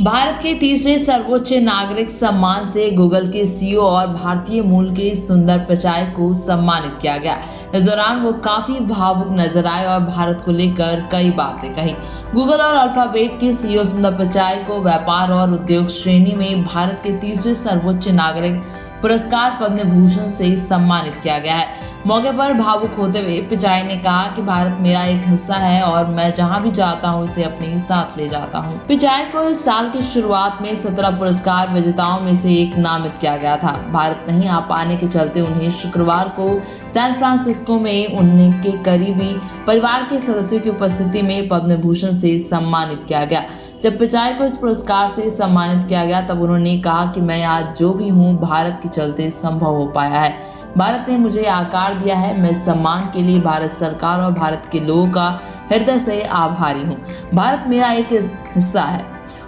भारत के तीसरे सर्वोच्च नागरिक सम्मान से गूगल के सीईओ और भारतीय मूल के सुंदर पिचाई को सम्मानित किया गया। इस दौरान वो काफी भावुक नजर आए और भारत को लेकर कई बातें कही। गूगल और अल्फाबेट के सीईओ सुंदर पिचाई को व्यापार और उद्योग श्रेणी में भारत के तीसरे सर्वोच्च नागरिक पुरस्कार पद्म भूषण से सम्मानित किया गया है। मौके पर भावुक होते हुए पिचाई ने कहा कि भारत मेरा एक हिस्सा है और मैं जहां भी जाता हूं इसे अपने साथ ले जाता हूं। पिचाई को इस साल की शुरुआत में 17 पुरस्कार विजेताओं में से एक नामित किया गया था। भारत नहीं आ पाने के चलते उन्हें शुक्रवार को सैन फ्रांसिस्को में उनके करीबी परिवार के सदस्यों की उपस्थिति में पद्म भूषण से सम्मानित किया गया। जब पिचाई को इस पुरस्कार से सम्मानित किया गया तब उन्होंने कहा कि मैं आज जो भी हूँ भारत के चलते संभव हो पाया है। भारत ने मुझे आकार दिया है। मैं इस सम्मान के लिए भारत सरकार और भारत के लोगों का हृदय से आभारी हूँ। भारत मेरा एक हिस्सा है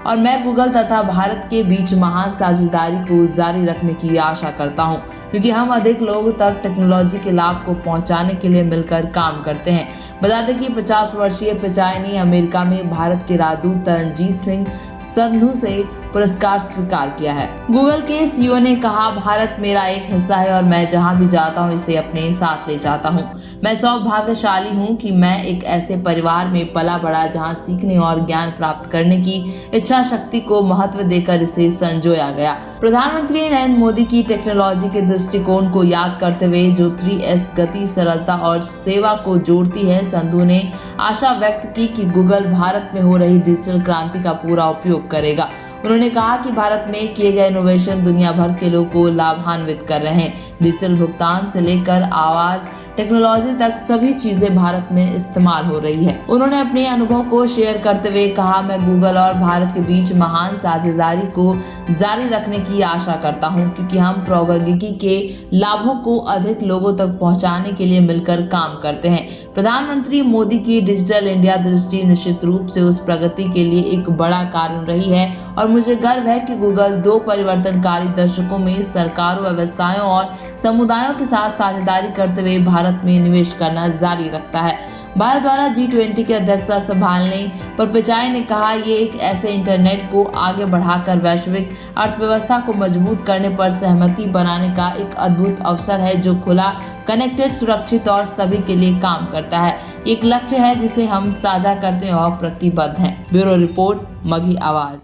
और मैं गूगल तथा भारत के बीच महान साझेदारी को जारी रखने की आशा करता हूं, क्योंकि हम अधिक लोगों तक टेक्नोलॉजी के लाभ को पहुंचाने के लिए मिलकर काम करते हैं। बता दें कि 50 वर्षीय पिचाई ने अमेरिका में भारत के राजदूत तरनजीत सिंह संधू से पुरस्कार स्वीकार किया है। गूगल के सीईओ ने कहा, भारत मेरा एक हिस्सा है और मैं जहां भी जाता हूं इसे अपने साथ ले जाता हूं। मैं सौभाग्यशाली हूं कि मैं एक ऐसे परिवार में पला बड़ा जहां सीखने और ज्ञान प्राप्त करने की इच्छा शक्ति को महत्व देकर इसे संजोया गया। प्रधानमंत्री नरेंद्र मोदी की टेक्नोलॉजी के दृष्टिकोण को याद करते हुए जो 3S गति, सरलता और सेवा को जोड़ती है, संधू ने आशा व्यक्त की कि गूगल भारत में हो रही डिजिटल क्रांति का पूरा उपयोग करेगा। उन्होंने कहा कि भारत में किए गए इनोवेशन दुनिया भर के लोगों को लाभान्वित कर रहे हैं। डिजिटल भुगतान से लेकर आवाज टेक्नोलॉजी तक सभी चीजें भारत में इस्तेमाल हो रही है। उन्होंने अपने अनुभव को शेयर करते हुए कहा, मैं गूगल और भारत के बीच महान साझेदारी को जारी रखने की आशा करता हूं, क्योंकि हम प्रौद्योगिकी के लाभों को अधिक लोगों तक पहुंचाने के लिए मिलकर काम करते हैं। प्रधानमंत्री मोदी की डिजिटल इंडिया दृष्टि निश्चित रूप से उस प्रगति के लिए एक बड़ा कारण रही है और मुझे गर्व है कि गूगल 2 परिवर्तनकारी दशकों में सरकारों, व्यवसायों और समुदायों के साथ साझेदारी करते हुए भारत में निवेश करना जारी रखता है। भारत द्वारा G20 की अध्यक्षता संभालने पर पिचाई ने कहा, ये एक ऐसे इंटरनेट को आगे बढ़ाकर वैश्विक अर्थव्यवस्था को मजबूत करने पर सहमति बनाने का एक अद्भुत अवसर है, जो खुला, कनेक्टेड, सुरक्षित और सभी के लिए काम करता है। एक लक्ष्य है जिसे हम साझा करते हैं और प्रतिबद्ध हैं। ब्यूरो रिपोर्ट, मगही आवाज।